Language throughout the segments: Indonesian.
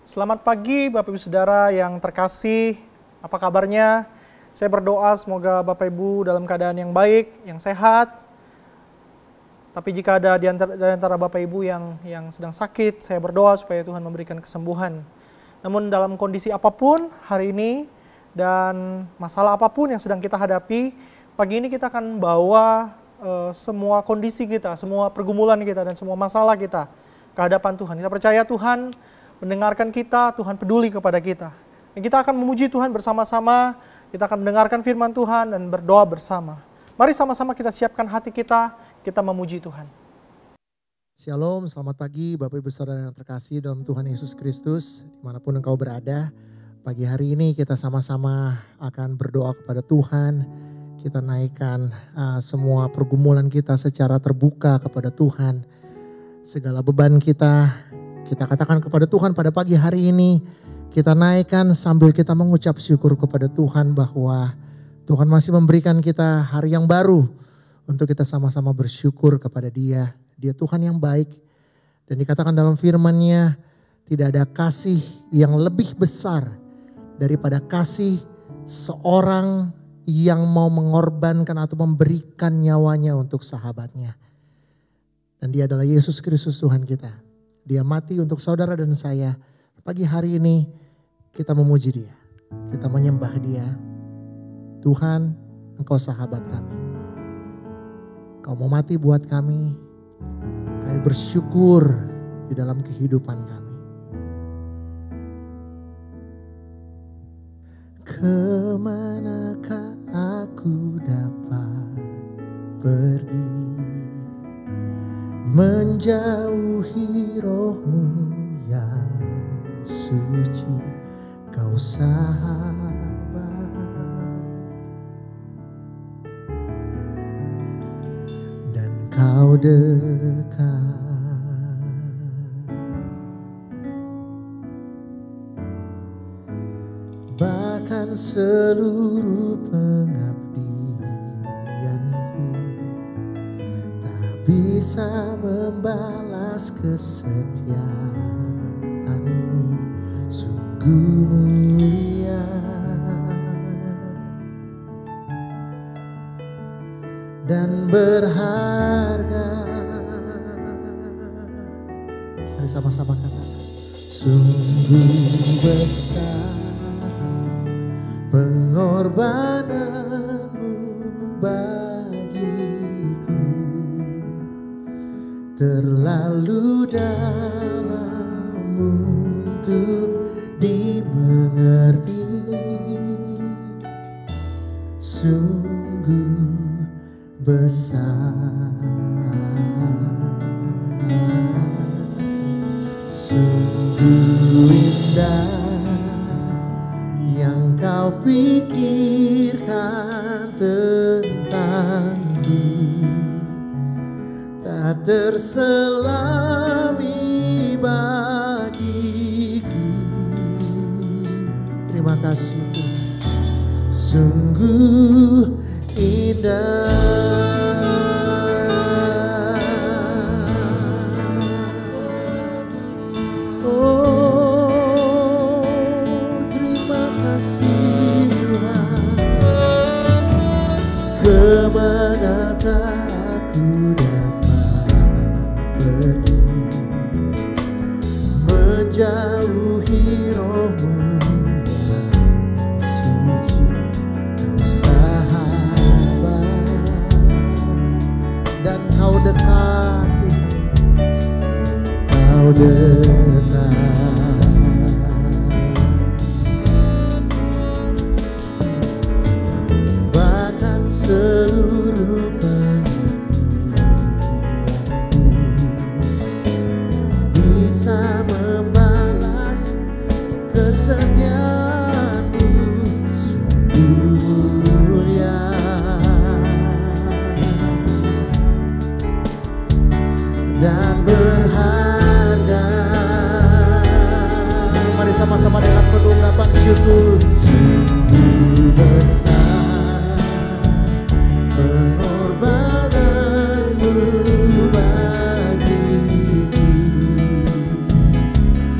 Selamat pagi Bapak Ibu Saudara yang terkasih, apa kabarnya? Saya berdoa semoga Bapak Ibu dalam keadaan yang baik, yang sehat. Tapi jika ada di antara Bapak Ibu yang sedang sakit, saya berdoa supaya Tuhan memberikan kesembuhan. Namun dalam kondisi apapun hari ini dan masalah apapun yang sedang kita hadapi, pagi ini kita akan bawa semua kondisi kita, semua pergumulan kita dan semua masalah kita ke hadapan Tuhan. Kita percaya Tuhan mendengarkan kita, Tuhan peduli kepada kita. Dan kita akan memuji Tuhan bersama-sama, kita akan mendengarkan firman Tuhan dan berdoa bersama. Mari sama-sama kita siapkan hati kita memuji Tuhan. Shalom, selamat pagi Bapak Ibu Saudara yang terkasih dalam Tuhan Yesus Kristus. Dimanapun engkau berada, pagi hari ini kita sama-sama akan berdoa kepada Tuhan. Kita naikkan semua pergumulan kita secara terbuka kepada Tuhan. Segala beban kita katakan kepada Tuhan pada pagi hari ini. Kita naikkan sambil kita mengucap syukur kepada Tuhan bahwa Tuhan masih memberikan kita hari yang baru untuk kita sama-sama bersyukur kepada Dia. Dia Tuhan yang baik dan dikatakan dalam firman-Nya tidak ada kasih yang lebih besar daripada kasih seorang yang mau mengorbankan atau memberikan nyawanya untuk sahabatnya. Dan Dia adalah Yesus Kristus Tuhan kita. Dia mati untuk saudara dan saya. Pagi hari ini kita memuji Dia. Kita menyembah Dia. Tuhan, Engkau sahabat kami. Kau mau mati buat kami. Kami bersyukur di dalam kehidupan kami. Kemanakah aku dapat pergi? Menjauhi roh-Mu yang suci, Kau sahabat. Dan Kau dekat. Bahkan seluruh pengabdianku bisa membalas kesetiaan-Mu, sungguh mulia. Dan berharga. Mari sama-sama katakan, sungguh besar pengorbanan-Mu bagiku, terlalu dalam untuk dimengerti, sungguh besar, sungguh indah yang Kau pikirkan tentangku, tak terselami bagiku. Terima kasih Tuhan, sungguh indah. Oh, terima kasih Tuhan. Kemanakah aku dapat pergi? Menjauhi roh-Mu yang suci, Kau sahabat. Dan Kau dekat, Kau dekat. Bahkan seluruh pengabdianku bisa membalas kesetiaan-Mu, sungguh mulia. Dan berharga. Mari sama-sama dengan penuh ungkapan syukur, sungguh besar pengorbanan-Mu bagiku,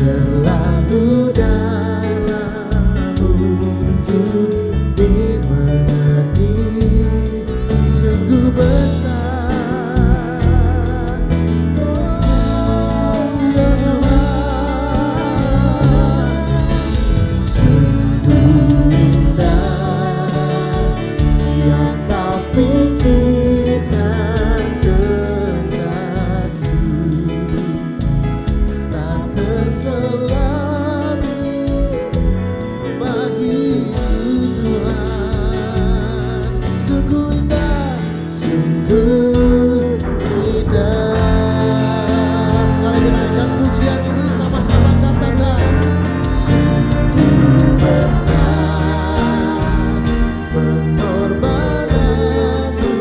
terlalu dalam untuk dimengerti, sungguh besar ya Tuhan, sungguh indah yang Kau pikirkan tentangku, tak terselami bagiku Tuhan. Sungguh indah, sungguh indah. Sekali dinaikkan pujian ini, sama-sama katakan, sungguh besar pengorbananmu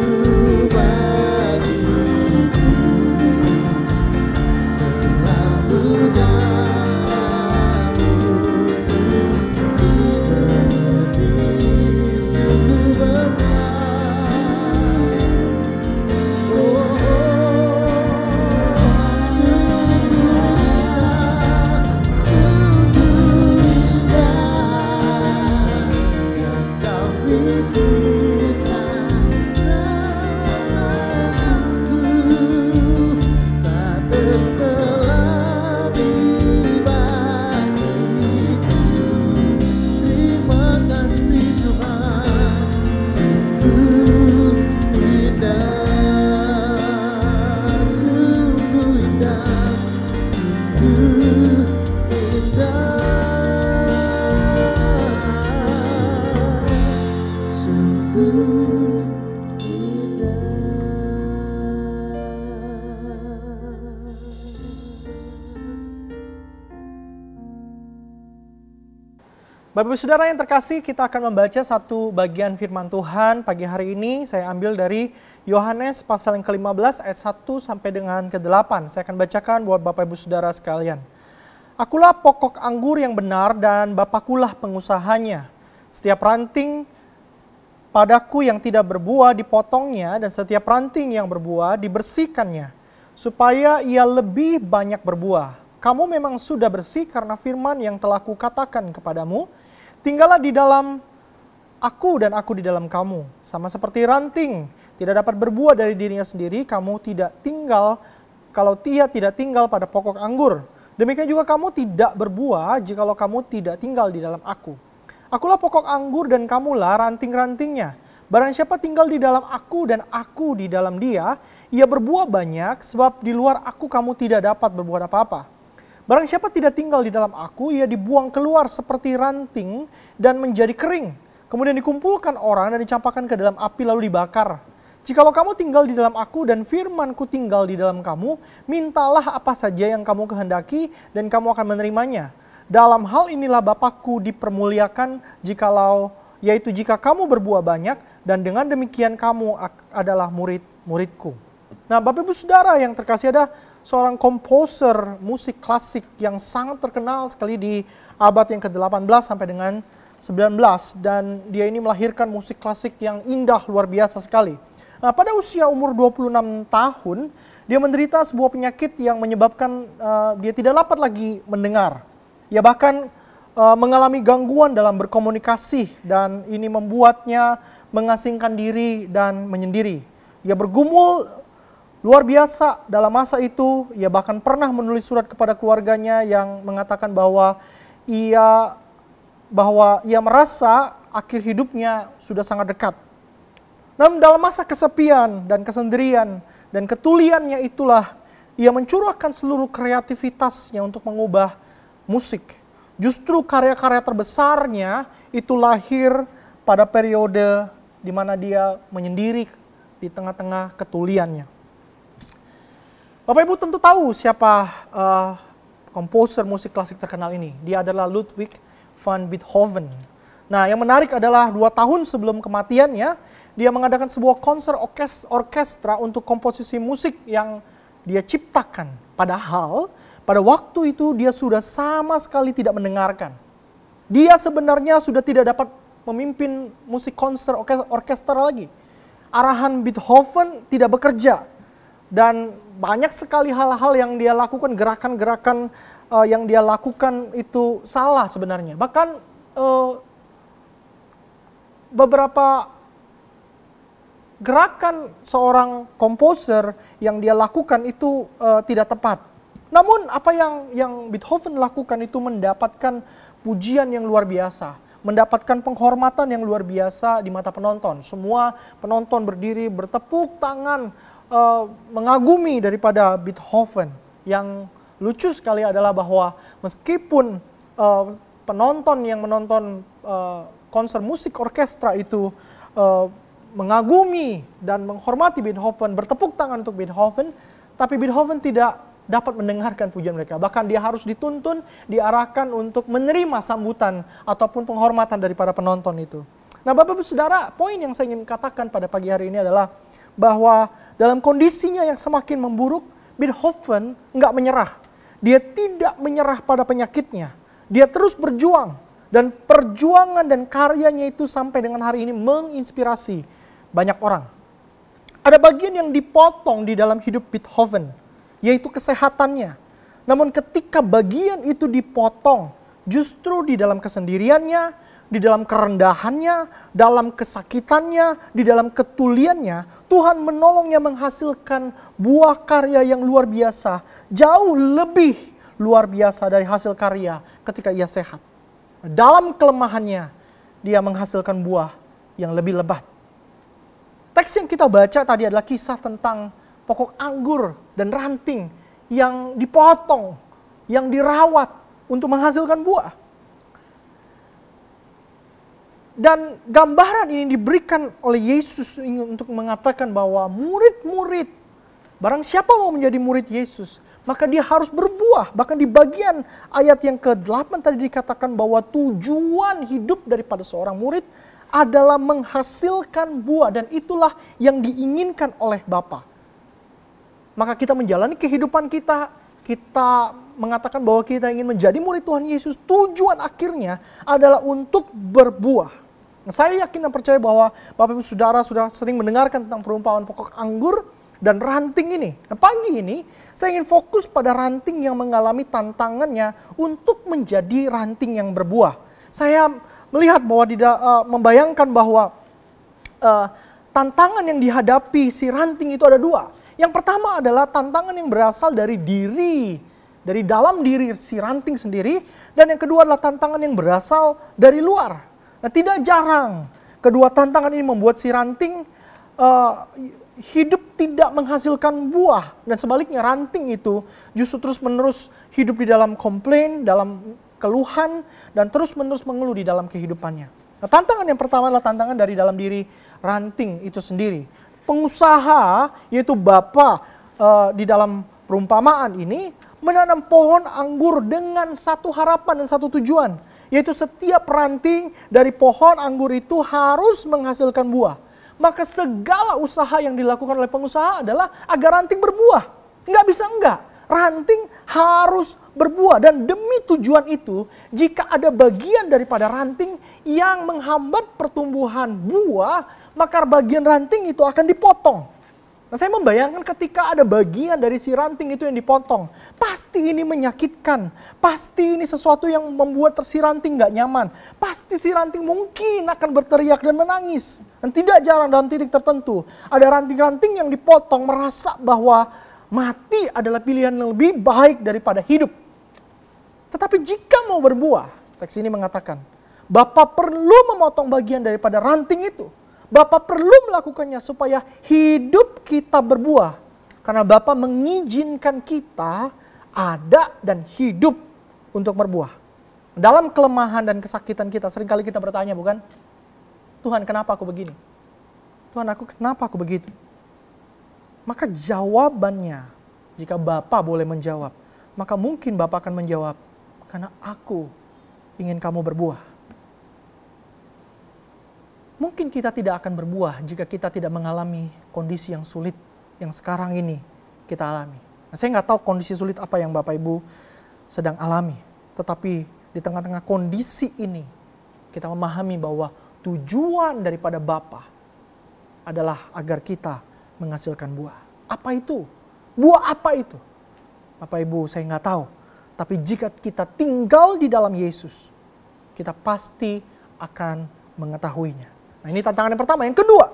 bagiku, terlalu dalam untuk dimengerti, sungguh besar. Oh, sungguh indah yang Kau pikirkan tentangku, tak terselami bagiku. Terima kasih Tuhan, sungguh indah, sungguh indah, sungguh indah, sungguh Bapak Ibu Saudara yang terkasih, kita akan membaca satu bagian firman Tuhan pagi hari ini. Saya ambil dari Yohanes pasal yang ke-15 ayat 1 sampai dengan ke-8. Saya akan bacakan buat Bapak Ibu Saudara sekalian. Akulah pokok anggur yang benar dan Bapakulah pengusahanya. Setiap ranting padaku yang tidak berbuah dipotongnya, dan setiap ranting yang berbuah dibersihkannya, supaya ia lebih banyak berbuah. Kamu memang sudah bersih karena firman yang telah kukatakan kepadamu. Tinggallah di dalam aku dan aku di dalam kamu. Sama seperti ranting tidak dapat berbuah dari dirinya sendiri, kamu tidak tinggal kalau ia tidak tinggal pada pokok anggur. Demikian juga kamu tidak berbuah jikalau kamu tidak tinggal di dalam aku. Akulah pokok anggur dan kamulah ranting-rantingnya. Barang siapa tinggal di dalam aku dan aku di dalam dia, ia berbuah banyak, sebab di luar aku kamu tidak dapat berbuat apa-apa. Barang siapa tidak tinggal di dalam aku, ia dibuang keluar seperti ranting dan menjadi kering. Kemudian dikumpulkan orang dan dicampakkan ke dalam api lalu dibakar. Jikalau kamu tinggal di dalam aku dan firmanku tinggal di dalam kamu, mintalah apa saja yang kamu kehendaki dan kamu akan menerimanya. Dalam hal inilah Bapakku dipermuliakan yaitu jika kamu berbuah banyak, dan dengan demikian kamu adalah murid-muridku. Nah, Bapak Ibu Saudara yang terkasih, ada seorang komposer musik klasik yang sangat terkenal sekali di abad yang ke-18 sampai dengan 19, dan dia ini melahirkan musik klasik yang indah luar biasa sekali. Nah, pada usia umur 26 tahun, dia menderita sebuah penyakit yang menyebabkan dia tidak dapat lagi mendengar. Ia bahkan mengalami gangguan dalam berkomunikasi, dan ini membuatnya mengasingkan diri dan menyendiri. Ia bergumul luar biasa dalam masa itu. Ia bahkan pernah menulis surat kepada keluarganya yang mengatakan bahwa ia merasa akhir hidupnya sudah sangat dekat. Namun dalam masa kesepian dan kesendirian dan ketuliannya itulah ia mencurahkan seluruh kreativitasnya untuk mengubah musik. Justru karya-karya terbesarnya itu lahir pada periode di mana dia menyendiri di tengah-tengah ketuliannya. Bapak Ibu tentu tahu siapa komposer musik klasik terkenal ini. Dia adalah Ludwig van Beethoven. Nah, yang menarik adalah 2 tahun sebelum kematiannya, dia mengadakan sebuah konser orkestra untuk komposisi musik yang dia ciptakan. Padahal pada waktu itu dia sudah sama sekali tidak mendengarkan. Dia sebenarnya sudah tidak dapat memimpin musik konser orkestra lagi. Arahan Beethoven tidak bekerja. Dan banyak sekali hal-hal yang dia lakukan, gerakan-gerakan yang dia lakukan itu salah sebenarnya. Bahkan beberapa gerakan seorang komposer yang dia lakukan itu tidak tepat. Namun apa yang Beethoven lakukan itu mendapatkan pujian yang luar biasa, mendapatkan penghormatan yang luar biasa di mata penonton. Semua penonton berdiri bertepuk tangan mengagumi daripada Beethoven. Yang lucu sekali adalah bahwa meskipun penonton yang menonton konser musik orkestra itu mengagumi dan menghormati Beethoven, bertepuk tangan untuk Beethoven, tapi Beethoven tidak dapat mendengarkan pujian mereka. Bahkan dia harus dituntun, diarahkan untuk menerima sambutan ataupun penghormatan daripada penonton itu. Nah, Bapak Ibu Saudara, poin yang saya ingin katakan pada pagi hari ini adalah bahwa dalam kondisinya yang semakin memburuk, Beethoven nggak menyerah. Dia tidak menyerah pada penyakitnya. Dia terus berjuang. Dan perjuangan dan karyanya itu sampai dengan hari ini menginspirasi banyak orang. Ada bagian yang dipotong di dalam hidup Beethoven, yaitu kesehatannya. Namun ketika bagian itu dipotong, justru di dalam kesendiriannya, di dalam kerendahannya, dalam kesakitannya, di dalam ketuliannya, Tuhan menolongnya menghasilkan buah karya yang luar biasa, jauh lebih luar biasa dari hasil karya ketika ia sehat. Dalam kelemahannya, dia menghasilkan buah yang lebih lebat. Teks yang kita baca tadi adalah kisah tentang pokok anggur dan ranting yang dipotong, yang dirawat untuk menghasilkan buah. Dan gambaran ini diberikan oleh Yesus untuk mengatakan bahwa murid-murid, barang siapa mau menjadi murid Yesus, maka dia harus berbuah. Bahkan di bagian ayat yang ke-8 tadi dikatakan bahwa tujuan hidup daripada seorang murid adalah menghasilkan buah. Dan itulah yang diinginkan oleh Bapa. Maka kita menjalani kehidupan kita, kita mengatakan bahwa kita ingin menjadi murid Tuhan Yesus. Tujuan akhirnya adalah untuk berbuah. Nah, saya yakin dan percaya bahwa Bapak Ibu Saudara sudah sering mendengarkan tentang perumpamaan pokok anggur dan ranting ini. Nah, pagi ini saya ingin fokus pada ranting yang mengalami tantangannya untuk menjadi ranting yang berbuah. Saya melihat bahwa membayangkan bahwa tantangan yang dihadapi si ranting itu ada dua. Yang pertama adalah tantangan yang berasal dari diri, dari dalam diri si ranting sendiri. Dan yang kedua adalah tantangan yang berasal dari luar. Nah, tidak jarang kedua tantangan ini membuat si ranting hidup tidak menghasilkan buah. Dan sebaliknya ranting itu justru terus-menerus hidup di dalam komplain, dalam keluhan, dan terus-menerus mengeluh di dalam kehidupannya. Nah, tantangan yang pertama adalah tantangan dari dalam diri ranting itu sendiri. Pengusaha, yaitu Bapa di dalam perumpamaan ini, menanam pohon anggur dengan satu harapan dan satu tujuan. Yaitu setiap ranting dari pohon anggur itu harus menghasilkan buah. Maka segala usaha yang dilakukan oleh pengusaha adalah agar ranting berbuah. Nggak bisa enggak. Ranting harus berbuah. Dan demi tujuan itu, jika ada bagian daripada ranting yang menghambat pertumbuhan buah, maka bagian ranting itu akan dipotong. Nah, saya membayangkan ketika ada bagian dari si ranting itu yang dipotong, pasti ini menyakitkan. Pasti ini sesuatu yang membuat si ranting nggak nyaman. Pasti si ranting mungkin akan berteriak dan menangis. Dan tidak jarang dalam titik tertentu, ada ranting-ranting yang dipotong merasa bahwa mati adalah pilihan yang lebih baik daripada hidup. Tetapi jika mau berbuah, teks ini mengatakan, Bapa perlu memotong bagian daripada ranting itu. Bapa perlu melakukannya supaya hidup kita berbuah. Karena Bapa mengizinkan kita ada dan hidup untuk berbuah. Dalam kelemahan dan kesakitan kita, seringkali kita bertanya, bukan? Tuhan, kenapa aku begini? Tuhan, kenapa aku begitu? Maka jawabannya, jika Bapa boleh menjawab, maka mungkin Bapa akan menjawab, karena aku ingin kamu berbuah. Mungkin kita tidak akan berbuah jika kita tidak mengalami kondisi yang sulit yang sekarang ini kita alami. Nah, saya nggak tahu kondisi sulit apa yang Bapak Ibu sedang alami. Tetapi di tengah-tengah kondisi ini, kita memahami bahwa tujuan daripada Bapa adalah agar kita menghasilkan buah. Apa itu? Buah apa itu? Bapak Ibu, saya nggak tahu. Tapi jika kita tinggal di dalam Yesus, kita pasti akan mengetahuinya. Nah, ini tantangan yang pertama. Yang kedua,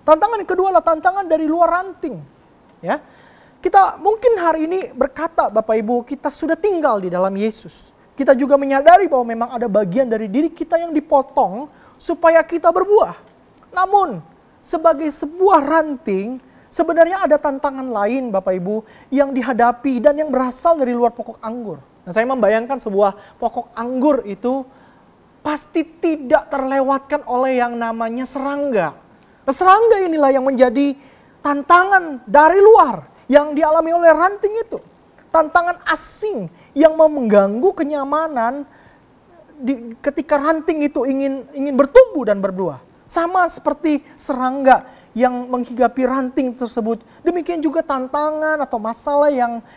tantangan yang kedua adalah tantangan dari luar ranting. Ya, kita mungkin hari ini berkata, Bapak Ibu, kita sudah tinggal di dalam Yesus. Kita juga menyadari bahwa memang ada bagian dari diri kita yang dipotong supaya kita berbuah. Namun, sebagai sebuah ranting, sebenarnya ada tantangan lain, Bapak Ibu, yang dihadapi dan yang berasal dari luar pokok anggur. Nah, saya membayangkan sebuah pokok anggur itu pasti tidak terlewatkan oleh yang namanya serangga. Nah, serangga inilah yang menjadi tantangan dari luar yang dialami oleh ranting itu. Tantangan asing yang mengganggu kenyamanan ketika ranting itu ingin bertumbuh dan berbuah. Sama seperti serangga yang menghigapi ranting tersebut. Demikian juga tantangan atau masalah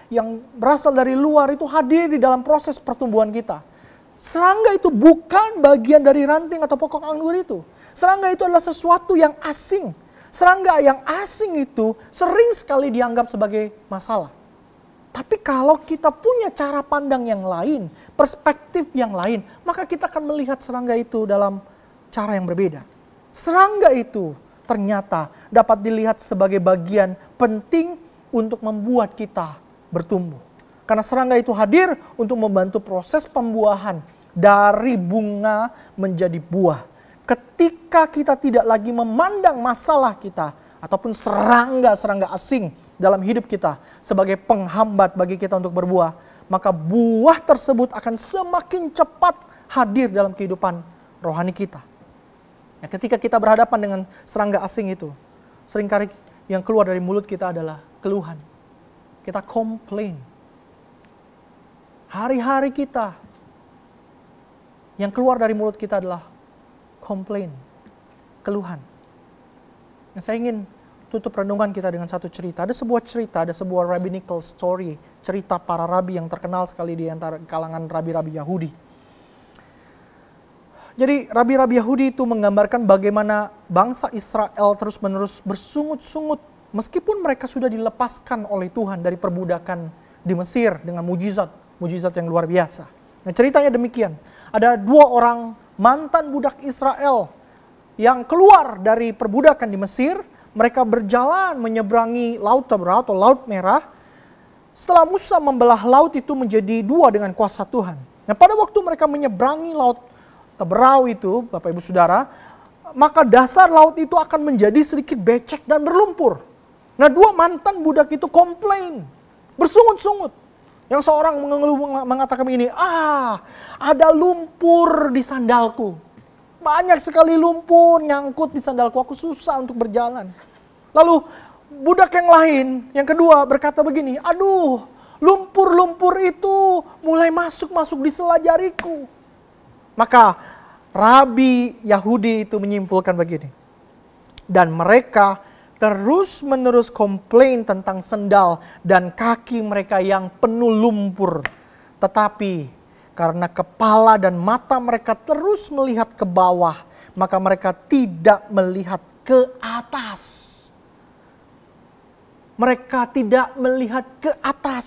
yang berasal dari luar itu hadir di dalam proses pertumbuhan kita. Serangga itu bukan bagian dari ranting atau pokok anggur itu. Serangga itu adalah sesuatu yang asing. Serangga yang asing itu sering sekali dianggap sebagai masalah. Tapi kalau kita punya cara pandang yang lain, perspektif yang lain, maka kita akan melihat serangga itu dalam cara yang berbeda. Serangga itu ternyata dapat dilihat sebagai bagian penting untuk membuat kita bertumbuh. Karena serangga itu hadir untuk membantu proses pembuahan dari bunga menjadi buah. Ketika kita tidak lagi memandang masalah kita ataupun serangga-serangga asing dalam hidup kita sebagai penghambat bagi kita untuk berbuah, maka buah tersebut akan semakin cepat hadir dalam kehidupan rohani kita. Nah, ketika kita berhadapan dengan serangga asing itu, seringkali yang keluar dari mulut kita adalah keluhan. Kita komplain. Hari-hari kita yang keluar dari mulut kita adalah komplain, keluhan. Nah, saya ingin tutup renungan kita dengan satu cerita. Ada sebuah cerita, ada sebuah rabbinical story, cerita para rabi yang terkenal sekali di antara kalangan rabi-rabi Yahudi. Jadi rabi-rabi Yahudi itu menggambarkan bagaimana bangsa Israel terus-menerus bersungut-sungut meskipun mereka sudah dilepaskan oleh Tuhan dari perbudakan di Mesir dengan mujizat yang luar biasa. Nah, ceritanya demikian. Ada dua orang mantan budak Israel yang keluar dari perbudakan di Mesir. Mereka berjalan menyeberangi Laut Teberau atau Laut Merah. Setelah Musa membelah laut itu menjadi dua dengan kuasa Tuhan. Nah, pada waktu mereka menyeberangi Laut Teberau itu, Bapak Ibu Saudara, maka dasar laut itu akan menjadi sedikit becek dan berlumpur. Nah, dua mantan budak itu komplain, bersungut-sungut. Yang seorang mengatakan begini, ada lumpur di sandalku. Banyak sekali lumpur nyangkut di sandalku, aku susah untuk berjalan. Lalu budak yang lain, yang kedua berkata begini, aduh, lumpur-lumpur itu mulai masuk di sela jariku. Maka rabi Yahudi itu menyimpulkan begini. Dan mereka terus-menerus komplain tentang sendal dan kaki mereka yang penuh lumpur. Tetapi karena kepala dan mata mereka terus melihat ke bawah, maka mereka tidak melihat ke atas. Mereka tidak melihat ke atas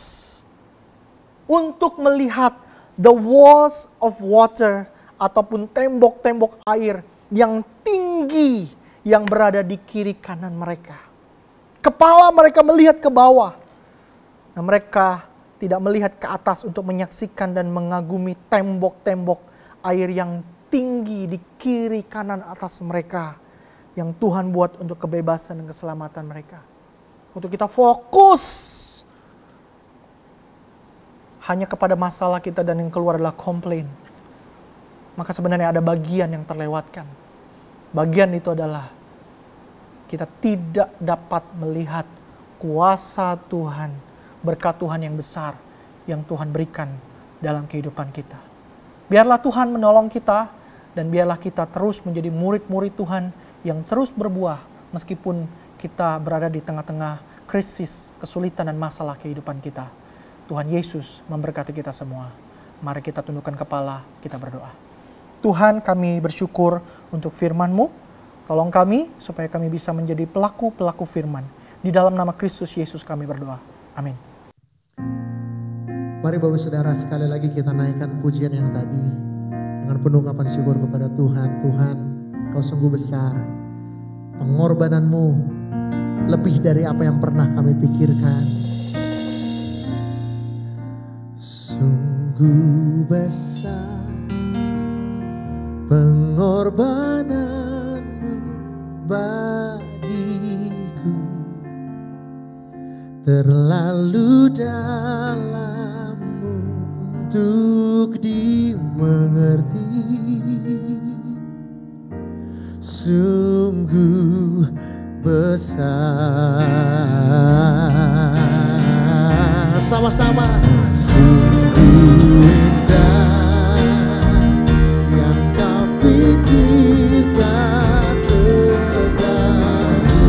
untuk melihat the walls of water ataupun tembok-tembok air yang tinggi yang berada di kiri kanan mereka. Kepala mereka melihat ke bawah. Nah, mereka tidak melihat ke atas untuk menyaksikan dan mengagumi tembok-tembok air yang tinggi di kiri kanan atas mereka. Yang Tuhan buat untuk kebebasan dan keselamatan mereka. Untuk kita fokus hanya kepada masalah kita dan yang keluar adalah komplain. Maka sebenarnya ada bagian yang terlewatkan. Bagian itu adalah kita tidak dapat melihat kuasa Tuhan, berkat Tuhan yang besar yang Tuhan berikan dalam kehidupan kita. Biarlah Tuhan menolong kita dan biarlah kita terus menjadi murid-murid Tuhan yang terus berbuah meskipun kita berada di tengah-tengah krisis, kesulitan dan masalah kehidupan kita. Tuhan Yesus memberkati kita semua. Mari kita tundukkan kepala, kita berdoa. Tuhan, kami bersyukur untuk firman-Mu. Tolong kami supaya kami bisa menjadi pelaku-pelaku firman. Di dalam nama Kristus Yesus kami berdoa. Amin. Mari Bapak Saudara sekali lagi kita naikkan pujian yang tadi dengan penuh ungkapan syukur kepada Tuhan. Tuhan, Kau sungguh besar. Pengorbananmu lebih dari apa yang pernah kami pikirkan. Sungguh besar pengorbananmu bagiku, terlalu dalam untuk dimengerti. Sungguh besar. Sama-sama. Sungguh indah yang kau pikirkan tentangku,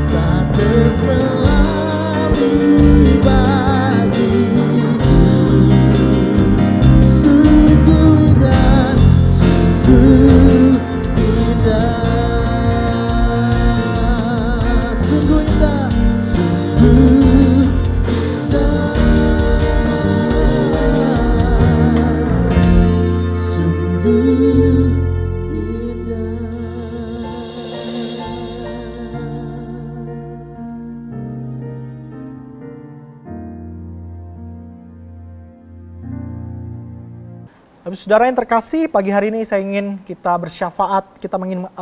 tak terselami bagiku. Sungguh indah, sungguh indah, sungguh indah, sungguh indah, sungguh indah. Tapi saudara yang terkasih, pagi hari ini saya ingin kita bersyafaat.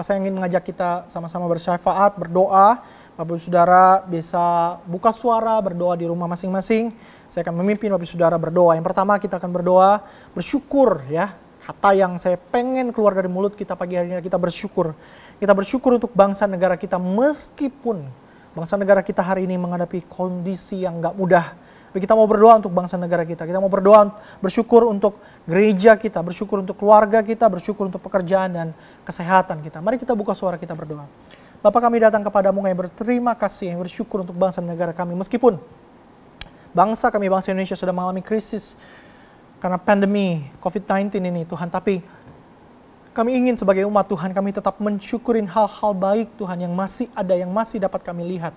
Saya ingin mengajak kita sama-sama bersyafaat, berdoa. Bapak saudara bisa buka suara, berdoa di rumah masing-masing. Saya akan memimpin Bapak saudara berdoa. Yang pertama kita akan berdoa, bersyukur ya. Kata yang saya pengen keluar dari mulut kita pagi hari ini, kita bersyukur. Kita bersyukur untuk bangsa negara kita meskipun bangsa negara kita hari ini menghadapi kondisi yang gak mudah. Tapi kita mau berdoa untuk bangsa negara kita. Kita mau berdoa, bersyukur untuk gereja kita, bersyukur untuk keluarga kita, bersyukur untuk pekerjaan dan kesehatan kita. Mari kita buka suara, kita berdoa. Bapak, kami datang kepadamu yang berterima kasih, yang bersyukur untuk bangsa negara kami. Meskipun bangsa kami, bangsa Indonesia sudah mengalami krisis karena pandemi COVID-19 ini Tuhan. Tapi kami ingin sebagai umat Tuhan, kami tetap mensyukurin hal-hal baik Tuhan yang masih ada, yang masih dapat kami lihat.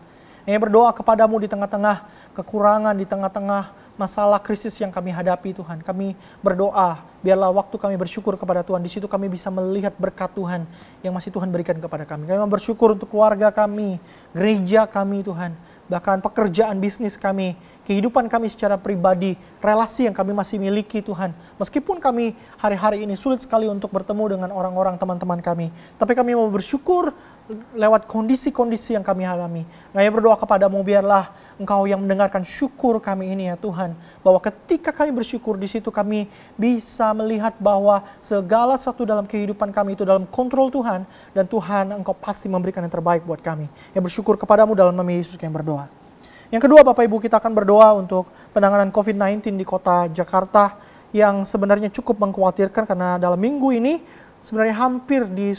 Yang berdoa kepadamu di tengah-tengah kekurangan, di tengah-tengah masalah krisis yang kami hadapi Tuhan. Kami berdoa, biarlah waktu kami bersyukur kepada Tuhan, di situ kami bisa melihat berkat Tuhan yang masih Tuhan berikan kepada kami. Kami bersyukur untuk keluarga kami, gereja kami Tuhan, bahkan pekerjaan bisnis kami, kehidupan kami secara pribadi, relasi yang kami masih miliki Tuhan. Meskipun kami hari-hari ini sulit sekali untuk bertemu dengan orang-orang teman-teman kami, tapi kami mau bersyukur lewat kondisi-kondisi yang kami alami. Kami berdoa kepadamu, biarlah Engkau yang mendengarkan syukur kami ini ya Tuhan. Bahwa ketika kami bersyukur, di situ kami bisa melihat bahwa segala sesuatu dalam kehidupan kami itu dalam kontrol Tuhan. Dan Tuhan, Engkau pasti memberikan yang terbaik buat kami. Yang bersyukur kepadamu dalam nama Yesus yang berdoa. Yang kedua, Bapak Ibu, kita akan berdoa untuk penanganan COVID-19 di kota Jakarta yang sebenarnya cukup mengkhawatirkan karena dalam minggu ini sebenarnya hampir di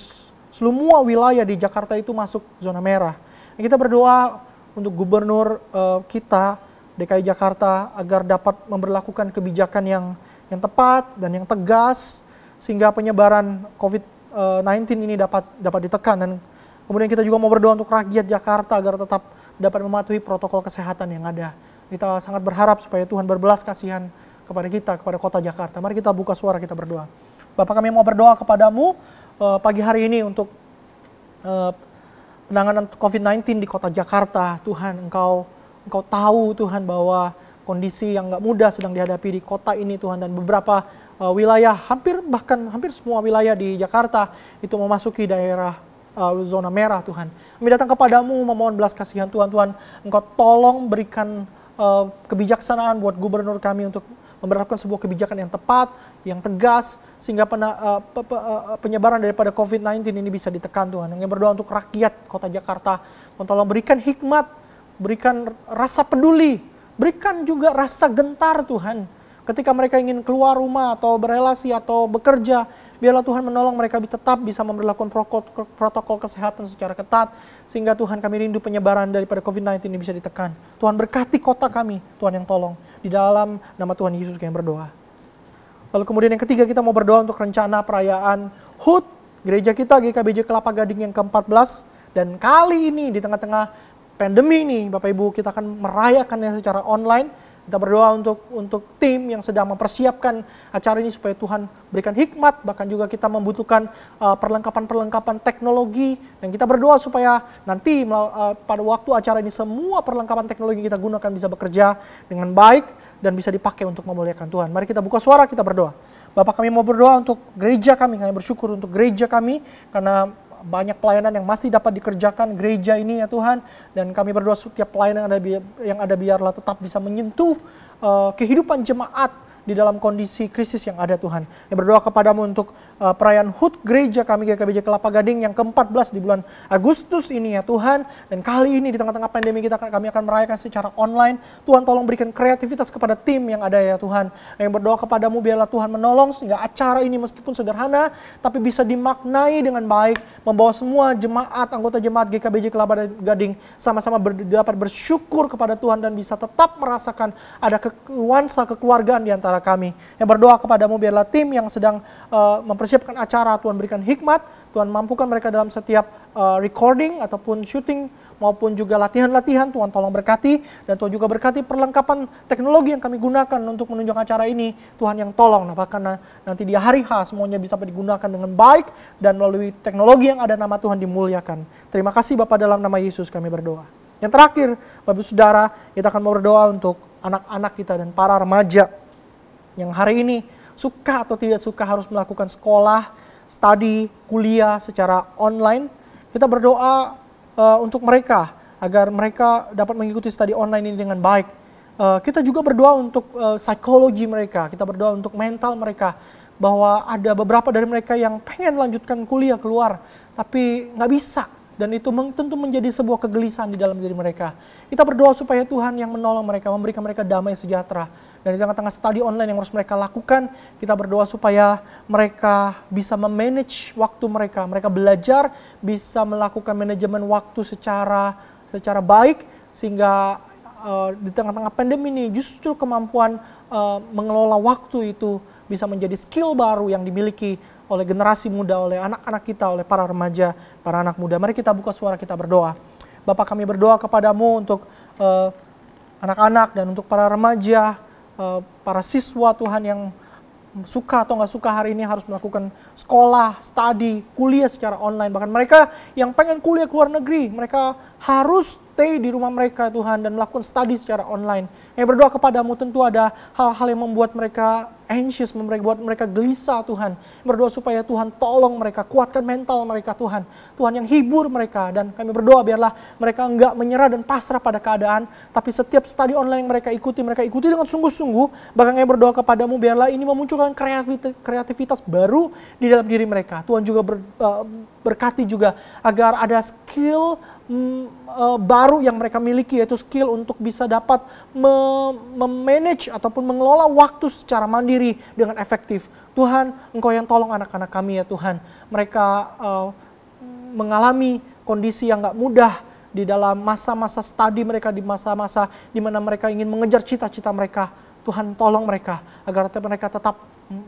semua wilayah di Jakarta itu masuk zona merah. Kita berdoa untuk gubernur kita DKI Jakarta agar dapat memberlakukan kebijakan yang tepat dan yang tegas sehingga penyebaran COVID-19 ini dapat ditekan. Dan kemudian kita juga mau berdoa untuk rakyat Jakarta agar tetap dapat mematuhi protokol kesehatan yang ada. Kita sangat berharap supaya Tuhan berbelas kasihan kepada kita, kepada kota Jakarta. Mari kita buka suara, kita berdoa. Bapak, kami mau berdoa kepadamu pagi hari ini untuk penanganan COVID-19 di kota Jakarta. Tuhan, Engkau tahu Tuhan bahwa kondisi yang gak mudah sedang dihadapi di kota ini Tuhan. Dan beberapa wilayah, hampir semua wilayah di Jakarta itu memasuki daerah zona merah Tuhan. Kami datang kepadamu memohon belas kasihan Tuhan. Tuhan, Engkau tolong berikan kebijaksanaan buat gubernur kami untuk memberlakukan sebuah kebijakan yang tepat, yang tegas, sehingga penyebaran daripada COVID-19 ini bisa ditekan Tuhan. Yang berdoa untuk rakyat kota Jakarta, tolong berikan hikmat, berikan rasa peduli, berikan juga rasa gentar Tuhan. Ketika mereka ingin keluar rumah atau berelasi atau bekerja, biarlah Tuhan menolong mereka tetap bisa memperlakukan protokol kesehatan secara ketat, sehingga Tuhan kami rindu penyebaran daripada COVID-19 ini bisa ditekan. Tuhan berkati kota kami, Tuhan yang tolong. Di dalam nama Tuhan Yesus kami berdoa. Lalu kemudian yang ketiga, kita mau berdoa untuk rencana perayaan HUT gereja kita GKBJ Kelapa Gading yang ke-14. Dan kali ini di tengah-tengah pandemi ini Bapak Ibu, kita akan merayakannya secara online Kita berdoa untuk tim yang sedang mempersiapkan acara ini supaya Tuhan berikan hikmat, bahkan juga kita membutuhkan perlengkapan-perlengkapan teknologi, dan kita berdoa supaya nanti pada waktu acara ini semua perlengkapan teknologi kita gunakan bisa bekerja dengan baik dan bisa dipakai untuk memuliakan Tuhan. Mari kita buka suara, kita berdoa. Bapak, kami mau berdoa untuk gereja kami bersyukur untuk gereja kami karena banyak pelayanan yang masih dapat dikerjakan gereja ini ya Tuhan, dan kami berdoa setiap pelayanan yang ada biarlah tetap bisa menyentuh kehidupan jemaat di dalam kondisi krisis yang ada Tuhan. Yang berdoa kepadamu untuk perayaan HUT gereja kami GKBJ Kelapa Gading yang ke-14 di bulan Agustus ini ya Tuhan. Dan kali ini di tengah-tengah pandemi kami akan merayakan secara online. Tuhan tolong berikan kreativitas kepada tim yang ada ya Tuhan. Yang berdoa kepadamu biarlah Tuhan menolong sehingga acara ini meskipun sederhana tapi bisa dimaknai dengan baik. Membawa semua jemaat, anggota jemaat GKBJ Kelapa Gading sama-sama dapat bersyukur kepada Tuhan dan bisa tetap merasakan ada nuansa kekeluargaan di antara kami. Yang berdoa kepadamu biarlah tim yang sedang mempersiapkan acara, Tuhan berikan hikmat, Tuhan mampukan mereka dalam setiap recording ataupun syuting maupun juga latihan-latihan, Tuhan tolong berkati, dan Tuhan juga berkati perlengkapan teknologi yang kami gunakan untuk menunjang acara ini, Tuhan yang tolong, bahkan nanti di hari H semuanya bisa digunakan dengan baik dan melalui teknologi yang ada nama Tuhan dimuliakan. Terima kasih Bapak, dalam nama Yesus kami berdoa. Yang terakhir, Bapak Saudara, kita akan berdoa untuk anak-anak kita dan para remaja yang hari ini suka atau tidak suka harus melakukan sekolah, studi, kuliah secara online. Kita berdoa untuk mereka agar mereka dapat mengikuti studi online ini dengan baik. Kita juga berdoa untuk psikologi mereka, kita berdoa untuk mental mereka, bahwa ada beberapa dari mereka yang pengen lanjutkan kuliah keluar, tapi nggak bisa. Dan itu tentu menjadi sebuah kegelisahan di dalam diri mereka. Kita berdoa supaya Tuhan yang menolong mereka, memberikan mereka damai sejahtera. Dan di tengah-tengah studi online yang harus mereka lakukan, kita berdoa supaya mereka bisa memanage waktu mereka. Mereka belajar, bisa melakukan manajemen waktu secara baik, sehingga di tengah-tengah pandemi ini justru kemampuan mengelola waktu itu bisa menjadi skill baru yang dimiliki oleh generasi muda, oleh anak-anak kita, oleh para remaja, para anak muda. Mari kita buka suara, kita berdoa. Bapak, kami berdoa kepadamu untuk anak-anak dan untuk para remaja, para siswa Tuhan yang suka atau nggak suka hari ini harus melakukan sekolah, studi, kuliah secara online. Bahkan mereka yang pengen kuliah ke luar negeri, mereka harus stay di rumah mereka Tuhan dan melakukan studi secara online. Yang berdoa kepadamu tentu ada hal-hal yang membuat mereka anxious, membuat mereka gelisah Tuhan. Berdoa supaya Tuhan tolong mereka, kuatkan mental mereka Tuhan. Tuhan yang hibur mereka, dan kami berdoa biarlah mereka enggak menyerah dan pasrah pada keadaan, tapi setiap studi online yang mereka ikuti dengan sungguh-sungguh. Bahkan kami berdoa kepadamu biarlah ini memunculkan kreativitas baru di dalam diri mereka. Tuhan juga berkati juga agar ada skill baru yang mereka miliki, yaitu skill untuk bisa dapat memanage ataupun mengelola waktu secara mandiri dengan efektif. Tuhan, Engkau yang tolong anak-anak kami ya Tuhan. Mereka mengalami kondisi yang gak mudah di dalam masa-masa studi mereka, di masa-masa di mana mereka ingin mengejar cita-cita mereka. Tuhan tolong mereka agar mereka tetap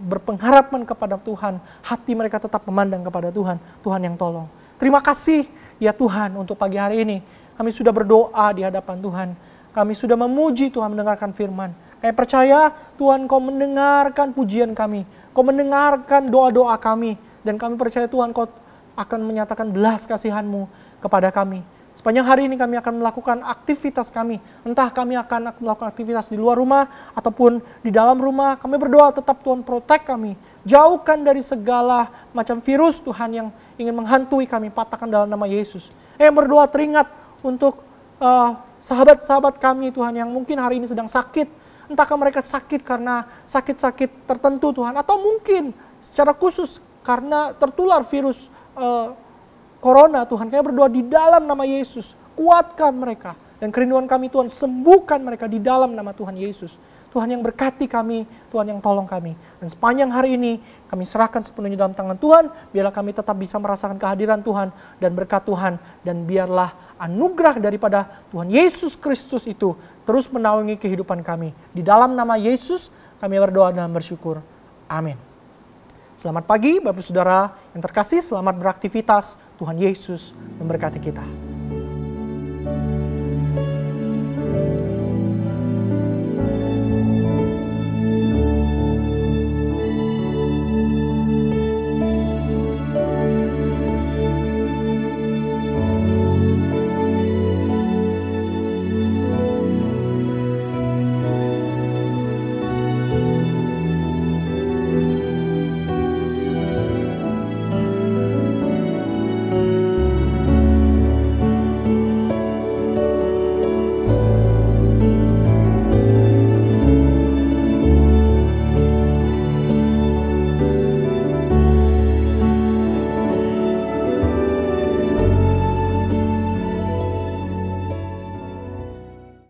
berpengharapan kepada Tuhan, hati mereka tetap memandang kepada Tuhan. Tuhan yang tolong. Terima kasih ya Tuhan, untuk pagi hari ini kami sudah berdoa di hadapan Tuhan. Kami sudah memuji Tuhan, mendengarkan firman. Kami percaya Tuhan, Kau mendengarkan pujian kami. Kau mendengarkan doa-doa kami. Dan kami percaya Tuhan, Kau akan menyatakan belas kasihan-Mu kepada kami. Sepanjang hari ini kami akan melakukan aktivitas kami. Entah kami akan melakukan aktivitas di luar rumah ataupun di dalam rumah. Kami berdoa tetap Tuhan protect kami. Jauhkan dari segala macam virus Tuhan yang ingin menghantui kami, patahkan dalam nama Yesus. Berdoa teringat untuk sahabat-sahabat kami Tuhan yang mungkin hari ini sedang sakit. Entahkah mereka sakit karena sakit-sakit tertentu Tuhan, atau mungkin secara khusus karena tertular virus corona Tuhan. Kami berdoa di dalam nama Yesus, kuatkan mereka. Dan kerinduan kami Tuhan, sembuhkan mereka di dalam nama Tuhan Yesus. Tuhan yang berkati kami, Tuhan yang tolong kami. Dan sepanjang hari ini kami serahkan sepenuhnya dalam tangan Tuhan. Biarlah kami tetap bisa merasakan kehadiran Tuhan dan berkat Tuhan. Dan biarlah anugerah daripada Tuhan Yesus Kristus itu terus menaungi kehidupan kami. Di dalam nama Yesus kami berdoa dan bersyukur. Amin. Selamat pagi Bapak Saudara yang terkasih, selamat beraktivitas. Tuhan Yesus memberkati kita.